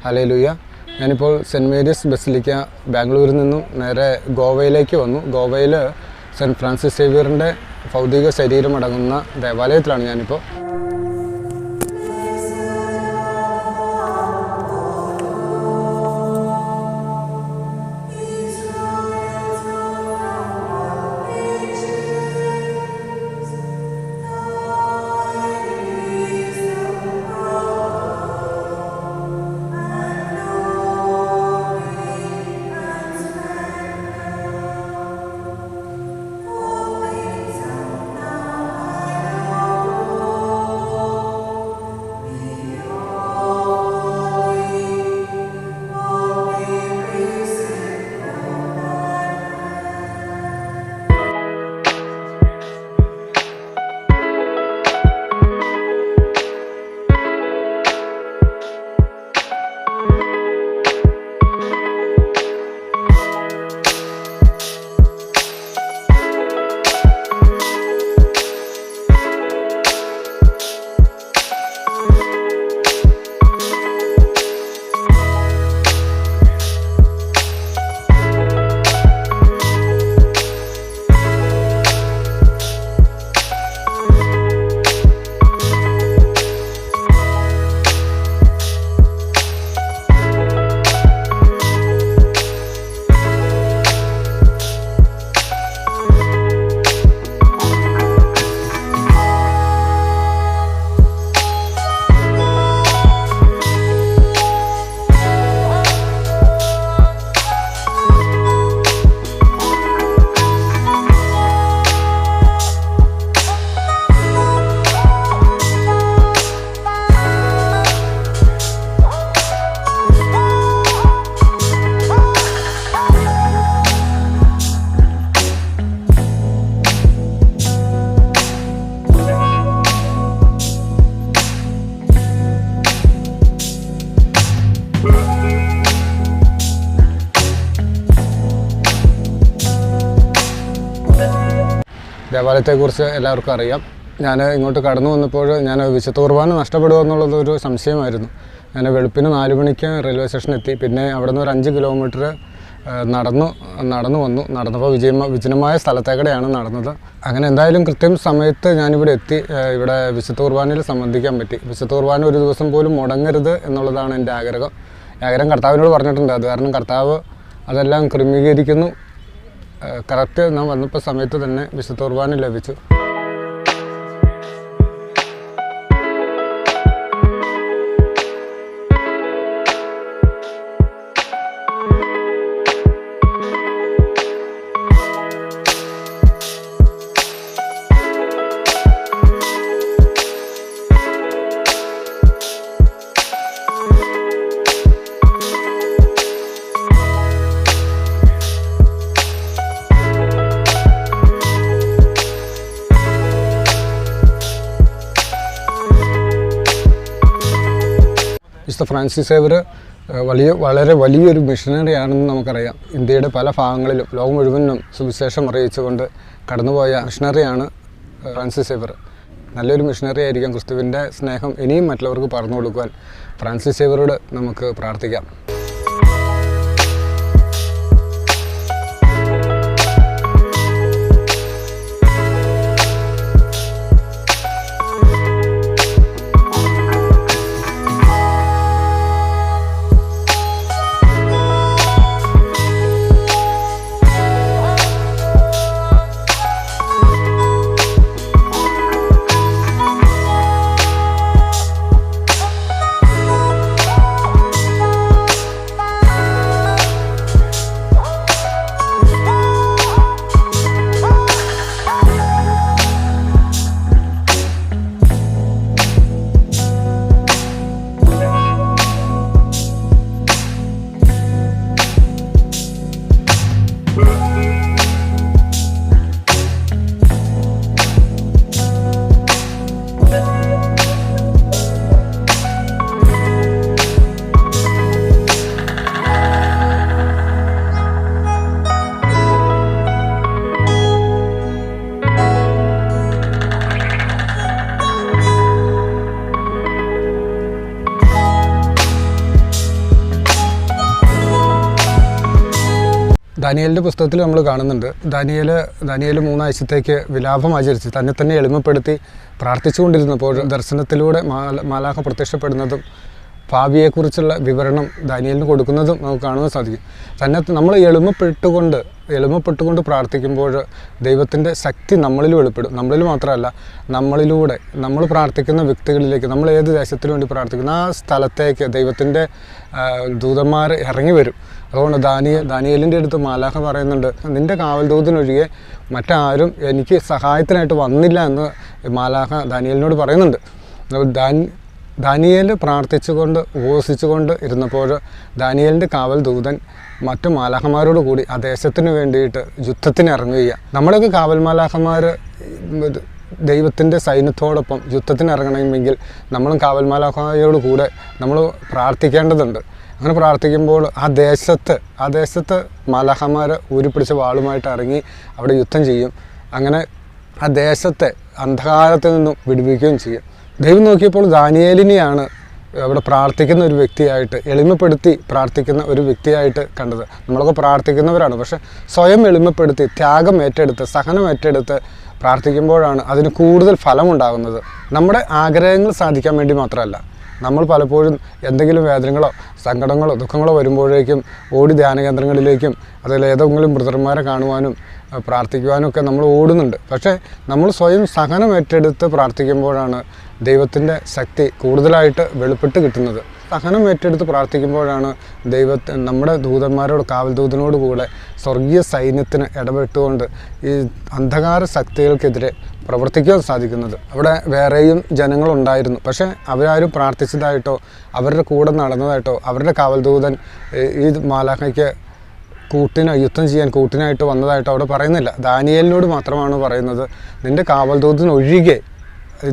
Hallelujah. ഞാനിപ്പോൾ cent Mary's basilica ബാംഗ്ലൂരിൽ നിന്നും നേരെ ഗോവയിലേക്ക് വന്നു. ഗോവയിൽ സെൻറ്റ് ഫ്രാൻസിസ് സേവിയറിൻ്റെ ഭൗതിക ശരീരമടങ്ങുന്ന ദേവാലയത്തിലാണ് ഞാനിപ്പോൾ. ദേവാലയത്തെക്കുറിച്ച് എല്ലാവർക്കും അറിയാം. ഞാൻ ഇങ്ങോട്ട് കടന്നു വന്നപ്പോൾ ഞാൻ വിശുദ്ധ കുർബാന നഷ്ടപ്പെടുമോ എന്നുള്ളതൊരു സംശയമായിരുന്നു. ഞാൻ വെളുപ്പിന് 4 മണിക്ക് റെയിൽവേ സ്റ്റേഷനെത്തി. പിന്നെ അവിടെ നിന്ന് ഒരു 5 കിലോമീറ്റർ നടന്നു വന്നു. നടന്നപ്പോൾ വിജനമായ സ്ഥലത്തേക്കടെയാണ് നടന്നത്. അങ്ങനെ എന്തായാലും കൃത്യം സമയത്ത് ഞാനിവിടെ എത്തി. ഇവിടെ വിശുദ്ധ കുർബാനയിൽ സംബന്ധിക്കാൻ പറ്റി. വിശുദ്ധ കുർബാന ഒരു ദിവസം പോലും മുടങ്ങരുത് എന്നുള്ളതാണ് എൻ്റെ ആഗ്രഹം. കർത്താവിനോട് പറഞ്ഞിട്ടുണ്ട്. അത് കാരണം കർത്താവ് അതെല്ലാം ക്രമീകരിക്കുന്നു. കറക്റ്റ് ഞാൻ വന്നപ്പോൾ സമയത്ത് തന്നെ വിശുദ്ധ കുർബാന ലഭിച്ചു. വിശുദ്ധ ഫ്രാൻസിസ് സേവിയർ വളരെ വലിയൊരു മിഷനറി ആണെന്ന് നമുക്കറിയാം. ഇന്ത്യയുടെ പല ഭാഗങ്ങളിലും ലോകം മുഴുവനും സുവിശേഷം അറിയിച്ചുകൊണ്ട് കടന്നുപോയ മിഷനറിയാണ് ഫ്രാൻസിസ് സേവിയർ. നല്ലൊരു മിഷനറി ആയിരിക്കാം. ക്രിസ്തുവിൻ്റെ സ്നേഹം ഇനിയും മറ്റുള്ളവർക്ക് പറഞ്ഞു കൊടുക്കുവാൻ ഫ്രാൻസിസ് സേവിയറോട് നമുക്ക് പ്രാർത്ഥിക്കാം. ദാനിയേലിൻ്റെ പുസ്തകത്തിൽ നമ്മൾ കാണുന്നുണ്ട്, ദാനിയേൽ 3 ആഴ്ചത്തേക്ക് വിലാപം ആചരിച്ച് തന്നെ എളിമപ്പെടുത്തി പ്രാർത്ഥിച്ചുകൊണ്ടിരുന്നപ്പോൾ ദർശനത്തിലൂടെ മാലാഖ പ്രത്യക്ഷപ്പെടുന്നതും ഭാവിയെക്കുറിച്ചുള്ള വിവരണം ദാനിയേലിന് കൊടുക്കുന്നതും നമുക്ക് കാണുവാൻ സാധിക്കും. നമ്മൾ എളിമപ്പെട്ടുകൊണ്ട് പ്രാർത്ഥിക്കുമ്പോൾ ദൈവത്തിൻ്റെ ശക്തി നമ്മളിൽ വെളിപ്പെടും. നമ്മളിൽ മാത്രമല്ല, നമ്മളിലൂടെ നമ്മൾ പ്രാർത്ഥിക്കുന്ന വ്യക്തികളിലേക്ക്, നമ്മൾ ഏത് ദേശത്തിന് വേണ്ടി പ്രാർത്ഥിക്കുന്ന ആ സ്ഥലത്തേക്ക് ദൈവത്തിൻ്റെ ദൂതന്മാർ ഇറങ്ങി വരും. അതുകൊണ്ട് ദാനിയേലിൻ്റെ അടുത്ത് മാലാഖ പറയുന്നുണ്ട്, നിൻ്റെ കാവൽ ദൂതനൊഴികെ മറ്റാരും എനിക്ക് സഹായത്തിനായിട്ട് വന്നില്ല എന്ന് മാലാഖ ദാനിയേലിനോട് പറയുന്നുണ്ട്. ദാനിയേൽ പ്രാർത്ഥിച്ചുകൊണ്ട് ഉപവസിച്ചുകൊണ്ട് ഇരുന്നപ്പോൾ ദാനിയേലിൻ്റെ കാവൽ ദൂതൻ മറ്റു മാലാഖമാരോട് കൂടി ആ ദേശത്തിന് വേണ്ടിയിട്ട് യുദ്ധത്തിന് ഇറങ്ങുകയാണ്. നമ്മളൊക്കെ കാവൽ മാലാഖമാർ ദൈവത്തിൻ്റെ സൈന്യത്തോടൊപ്പം യുദ്ധത്തിന് ഇറങ്ങണമെങ്കിൽ നമ്മളും കാവൽ മാലാഖമാരോട് കൂടെ നമ്മൾ പ്രാർത്ഥിക്കേണ്ടതുണ്ട്. അങ്ങനെ പ്രാർത്ഥിക്കുമ്പോൾ ആ ദേശത്ത് മാലാഖമാർ ഊരിപ്പിടിച്ച വാളുമായിട്ട് ഇറങ്ങി അവിടെ യുദ്ധം ചെയ്യും. അങ്ങനെ ആ ദേശത്തെ അന്ധകാരത്തിൽ നിന്നും വിടുവിക്കുകയും ചെയ്യും. ദൈവം നോക്കിയപ്പോൾ ദാനിയേലിനെയാണ് അവിടെ പ്രാർത്ഥിക്കുന്ന ഒരു വ്യക്തിയായിട്ട്, എളിമപ്പെടുത്തി പ്രാർത്ഥിക്കുന്ന ഒരു വ്യക്തിയായിട്ട് കണ്ടത്. നമ്മളൊക്കെ പ്രാർത്ഥിക്കുന്നവരാണ്, പക്ഷേ സ്വയം എളിമപ്പെടുത്തി ത്യാഗം ഏറ്റെടുത്ത് സഹനം ഏറ്റെടുത്ത് പ്രാർത്ഥിക്കുമ്പോഴാണ് അതിന് കൂടുതൽ ഫലമുണ്ടാകുന്നത്. നമ്മുടെ ആഗ്രഹങ്ങൾ സാധിക്കാൻ വേണ്ടി മാത്രമല്ല, നമ്മൾ പലപ്പോഴും എന്തെങ്കിലും വേദനകളോ സങ്കടങ്ങളോ ദുഃഖങ്ങളോ വരുമ്പോഴേക്കും ഓടി ധ്യാനകേന്ദ്രങ്ങളിലേക്കും അതിൽ ഏതെങ്കിലും ബ്രദർമാരെ കാണുവാനും പ്രാർത്ഥിക്കുവാനും ഒക്കെ നമ്മൾ ഓടുന്നുണ്ട്. പക്ഷേ നമ്മൾ സ്വയം സഹനം ഏറ്റെടുത്ത് പ്രാർത്ഥിക്കുമ്പോഴാണ് ദൈവത്തിൻ്റെ ശക്തി കൂടുതലായിട്ട് വെളിപ്പെട്ട് കിട്ടുന്നത്. സഹനം ഏറ്റെടുത്ത് പ്രാർത്ഥിക്കുമ്പോഴാണ് നമ്മുടെ ദൂതന്മാരോട് കാവൽ ദൂതനോട് കൂടെ സ്വർഗീയ സൈന്യത്തിന് ഇടപെട്ടുകൊണ്ട് ഈ അന്ധകാര ശക്തികൾക്കെതിരെ പ്രവർത്തിക്കാൻ സാധിക്കുന്നത്. അവിടെ വേറെയും ജനങ്ങളുണ്ടായിരുന്നു, പക്ഷേ അവരാരും പ്രാർത്ഥിച്ചതായിട്ടോ അവരുടെ കൂടെ നടന്നതായിട്ടോ അവരുടെ കാവൽ ദൂതൻ ഈ മാലാഖയ്ക്ക് യുദ്ധം ചെയ്യാൻ കൂട്ടിനായിട്ട് വന്നതായിട്ടോ അവിടെ പറയുന്നില്ല. ദാനിയേലിനോട് മാത്രമാണ് പറയുന്നത്, നിൻ്റെ കാവൽ ദൂതനൊഴികെ,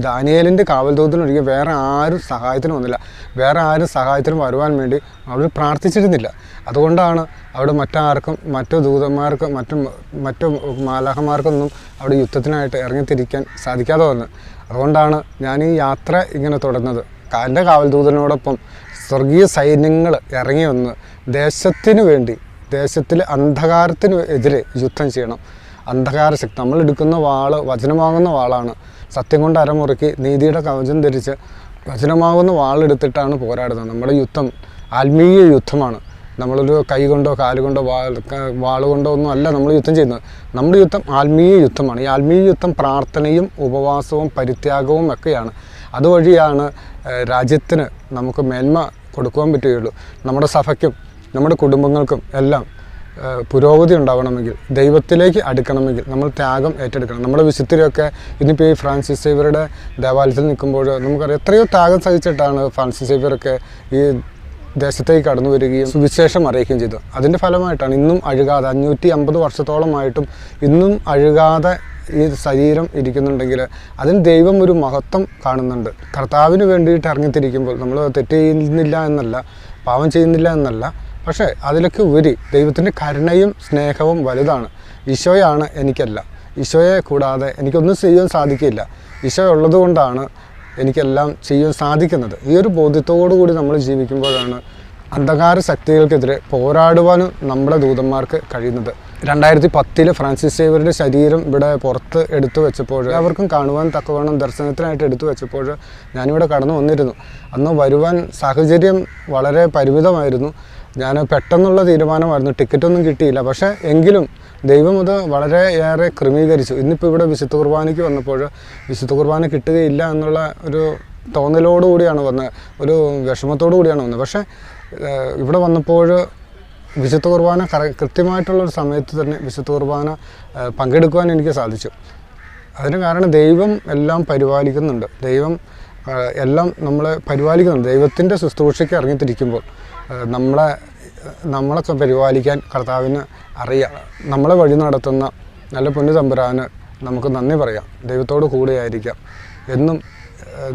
ദാനിയേലിൻ്റെ കാവൽ ദൂതനൊഴികെ വേറെ ആരും സഹായത്തിന് വന്നില്ല, വേറെ ആരും സഹായത്തിന് വരുവാൻ വേണ്ടി അവർ പ്രാർത്ഥിച്ചിരുന്നില്ല. അതുകൊണ്ടാണ് അവിടെ മറ്റു ദൂതന്മാർക്കും മറ്റു മാലാഖമാർക്കൊന്നും അവിടെ യുദ്ധത്തിനായിട്ട് ഇറങ്ങിത്തിരിക്കാൻ സാധിക്കാതെ വന്നത്. അതുകൊണ്ടാണ് ഞാൻ ഈ യാത്ര ഇങ്ങനെ തുടർന്നത്. എൻ്റെ കാവൽ ദൂതനോടൊപ്പം സ്വർഗീയ സൈന്യങ്ങൾ ഇറങ്ങി വന്ന് ദേശത്തിലെ അന്ധകാരത്തിന് എതിരെ യുദ്ധം ചെയ്യണം. അന്ധകാര ശക്തി, നമ്മളെടുക്കുന്ന വാള് വചനമാകുന്ന വാളാണ്. സത്യം കൊണ്ട് അരമുറുക്കി നീതിയുടെ കവചം ധരിച്ച് വചനമാകുന്ന വാളെടുത്തിട്ടാണ് പോരാടുന്നത്. നമ്മുടെ യുദ്ധം ആത്മീയ യുദ്ധമാണ്. നമ്മളൊരു കൈ കൊണ്ടോ കാലുകൊണ്ടോ വാളുകൊണ്ടോ ഒന്നും അല്ല നമ്മൾ യുദ്ധം ചെയ്യുന്നത്. നമ്മുടെ യുദ്ധം ആത്മീയ യുദ്ധമാണ്. ഈ ആത്മീയ യുദ്ധം പ്രാർത്ഥനയും ഉപവാസവും പരിത്യാഗവും ഒക്കെയാണ്. അതുവഴിയാണ് രാജ്യത്തിന് നമുക്ക് മേന്മ കൊടുക്കുവാൻ പറ്റുകയുള്ളൂ. നമ്മുടെ സഭയ്ക്കും നമ്മുടെ കുടുംബങ്ങൾക്കും എല്ലാം പുരോഗതി ഉണ്ടാവണമെങ്കിൽ, ദൈവത്തിലേക്ക് അടുക്കണമെങ്കിൽ നമ്മൾ ത്യാഗം ഏറ്റെടുക്കണം. നമ്മുടെ വിശുദ്ധരൊക്കെ ഇന്നിപ്പോൾ ഈ ഫ്രാൻസിസ് സേവ്യറുടെ ദേവാലയത്തിൽ നിൽക്കുമ്പോൾ നമുക്കറിയാം എത്രയോ ത്യാഗം സഹിച്ചിട്ടാണ് ഫ്രാൻസിസ് സേവ്യറൊക്കെ ഈ ദേശത്തേക്ക് കടന്നു വരികയും സുവിശേഷം അറിയിക്കുകയും ചെയ്തു. അതിൻ്റെ ഫലമായിട്ടാണ് ഇന്നും അഴുകാതെ 550 വർഷത്തോളമായിട്ടും ഇന്നും അഴുകാതെ ഈ ശരീരം ഇരിക്കുന്നുണ്ടെങ്കിൽ അതിന് ദൈവം ഒരു മഹത്വം കാണുന്നുണ്ട്. കർത്താവിന് വേണ്ടിയിട്ട് ഇറങ്ങിത്തിരിക്കുമ്പോൾ നമ്മൾ തെറ്റ് ചെയ്യുന്നില്ല എന്നല്ല, പാവം ചെയ്യുന്നില്ല എന്നല്ല, പക്ഷേ അതിലൊക്കെ ഉപരി ദൈവത്തിൻ്റെ കരുണയും സ്നേഹവും വലുതാണ്. ഈശോയാണ് എനിക്കല്ല, ഈശോയെ കൂടാതെ എനിക്കൊന്നും ചെയ്യാൻ സാധിക്കില്ല, ഈശോ ഉള്ളത് കൊണ്ടാണ് എനിക്കെല്ലാം ചെയ്യാൻ സാധിക്കുന്നത്. ഈ ഒരു ബോധ്യത്തോടു കൂടി നമ്മൾ ജീവിക്കുമ്പോഴാണ് അന്ധകാര ശക്തികൾക്കെതിരെ പോരാടുവാനും നമ്മുടെ ദൂതന്മാർക്ക് കഴിയുന്നത്. 2010 ഫ്രാൻസിസ് സേവ്യറുടെ ശരീരം ഇവിടെ പുറത്ത് എടുത്തു വെച്ചപ്പോൾ, അവർക്കും കാണുവാൻ തക്കവണ്ണം ദർശനത്തിനായിട്ട് എടുത്തു വെച്ചപ്പോൾ ഞാനിവിടെ കടന്നു വന്നിരുന്നു. അന്ന് വരുവാൻ സാഹചര്യം വളരെ പരിമിതമായിരുന്നു. ഞാൻ പെട്ടെന്നുള്ള തീരുമാനമായിരുന്നു, ടിക്കറ്റൊന്നും കിട്ടിയില്ല. പക്ഷേ എങ്കിലും ദൈവം അത് വളരെ ഏറെ ക്രമീകരിച്ചു. ഇന്നിപ്പോൾ ഇവിടെ വിശുദ്ധ കുർബാനയ്ക്ക് വന്നപ്പോൾ വിശുദ്ധ കുർബാന കിട്ടുകയില്ല എന്നുള്ള ഒരു തോന്നലോടുകൂടിയാണ് വന്നത്, ഒരു വിഷമത്തോടു കൂടിയാണ് വന്നത്. പക്ഷേ ഇവിടെ വന്നപ്പോൾ വിശുദ്ധ കുർബാന കൃത്യമായിട്ടുള്ളൊരു സമയത്ത് തന്നെ വിശുദ്ധ കുർബാന പങ്കെടുക്കുവാൻ എനിക്ക് സാധിച്ചു. അതിന് കാരണം ദൈവം എല്ലാം പരിപാലിക്കുന്നുണ്ട്, ദൈവം എല്ലാം നമ്മളെ പരിപാലിക്കുന്നുണ്ട്. ദൈവത്തിൻ്റെ ശുശ്രൂഷയ്ക്ക് ഇറങ്ങിത്തിരിക്കുമ്പോൾ നമ്മളൊക്കെ പരിപാലിക്കാൻ കർത്താവിന് അറിയാം. നമ്മളെ വഴി നടത്തുന്ന നല്ല പൊന്നു തമ്പുരാന് നമുക്ക് നന്ദി പറയാം. ദൈവത്തോട് കൂടെയായിരിക്കാം. എന്നും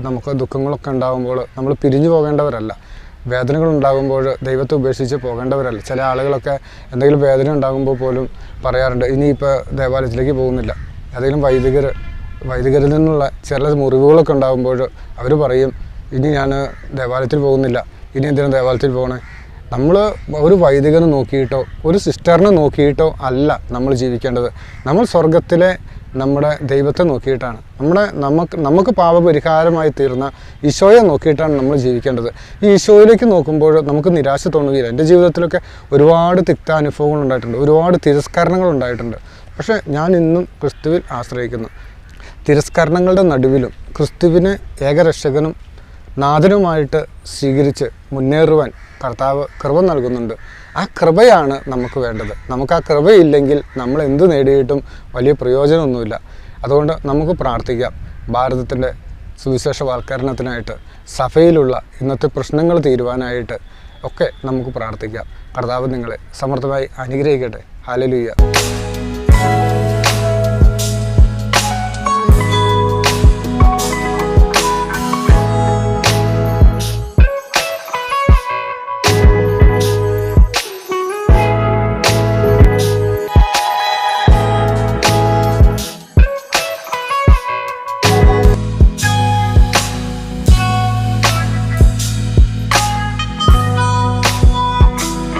നമുക്ക് ദുഃഖങ്ങളൊക്കെ ഉണ്ടാകുമ്പോൾ നമ്മൾ പിരിഞ്ഞു പോകേണ്ടവരല്ല, വേദനകളുണ്ടാകുമ്പോൾ ദൈവത്തെ ഉപേക്ഷിച്ച് പോകേണ്ടവരല്ല. ചില ആളുകളൊക്കെ എന്തെങ്കിലും വേദന ഉണ്ടാകുമ്പോൾ പോലും പറയാറുണ്ട്, ഇനിയിപ്പോൾ ദേവാലയത്തിലേക്ക് പോകുന്നില്ല. ഏതെങ്കിലും വൈദികരിൽ നിന്നുള്ള ചില മുറിവുകളൊക്കെ ഉണ്ടാകുമ്പോൾ അവർ പറയും, ഇനി ഞാൻ ദേവാലയത്തിൽ പോകുന്നില്ല, ഇനി എന്തിനാണ് ദേവാലയത്തിൽ പോകണേ, നമ്മൾ ഒരു വൈദികനെ നോക്കിയിട്ടോ ഒരു സിസ്റ്ററിനെ നോക്കിയിട്ടോ അല്ല നമ്മൾ ജീവിക്കേണ്ടത്. നമ്മൾ സ്വർഗത്തിലെ നമ്മുടെ ദൈവത്തെ നോക്കിയിട്ടാണ്, നമുക്ക് പാപപരിഹാരമായി തീർന്ന ഈശോയെ നോക്കിയിട്ടാണ് നമ്മൾ ജീവിക്കേണ്ടത്. ഈ ഈശോയിലേക്ക് നോക്കുമ്പോൾ നമുക്ക് നിരാശ തോന്നുകയില്ല. എൻ്റെ ജീവിതത്തിലൊക്കെ ഒരുപാട് തിക്താനുഭവങ്ങൾ ഉണ്ടായിട്ടുണ്ട്, ഒരുപാട് തിരസ്കരണങ്ങൾ ഉണ്ടായിട്ടുണ്ട്. പക്ഷേ ഞാൻ ഇന്നും ക്രിസ്തുവിൽ ആശ്രയിക്കുന്നു. തിരസ്കരണങ്ങളുടെ നടുവിലും ക്രിസ്തുവിനെ ഏകരക്ഷകനും നാഥനുമായിട്ട് സ്വീകരിച്ച് മുന്നേറുവാൻ കർത്താവ് കൃപ നൽകുന്നുണ്ട്. ആ കൃപയാണ് നമുക്ക് വേണ്ടത്. നമുക്ക് ആ കൃപയില്ലെങ്കിൽ നമ്മൾ എന്ത് നേടിയിട്ടും വലിയ പ്രയോജനമൊന്നുമില്ല. അതുകൊണ്ട് നമുക്ക് പ്രാർത്ഥിക്കാം. ഭാരതത്തിൻ്റെ സുവിശേഷവൽക്കരണത്തിനായിട്ട്, സഭയിലുള്ള ഇന്നത്തെ പ്രശ്നങ്ങൾ തീരുവാനായിട്ട് ഒക്കെ നമുക്ക് പ്രാർത്ഥിക്കാം. കർത്താവ് നിങ്ങളെ സമൃദ്ധമായി അനുഗ്രഹിക്കട്ടെ. ഹല്ലേലൂയ.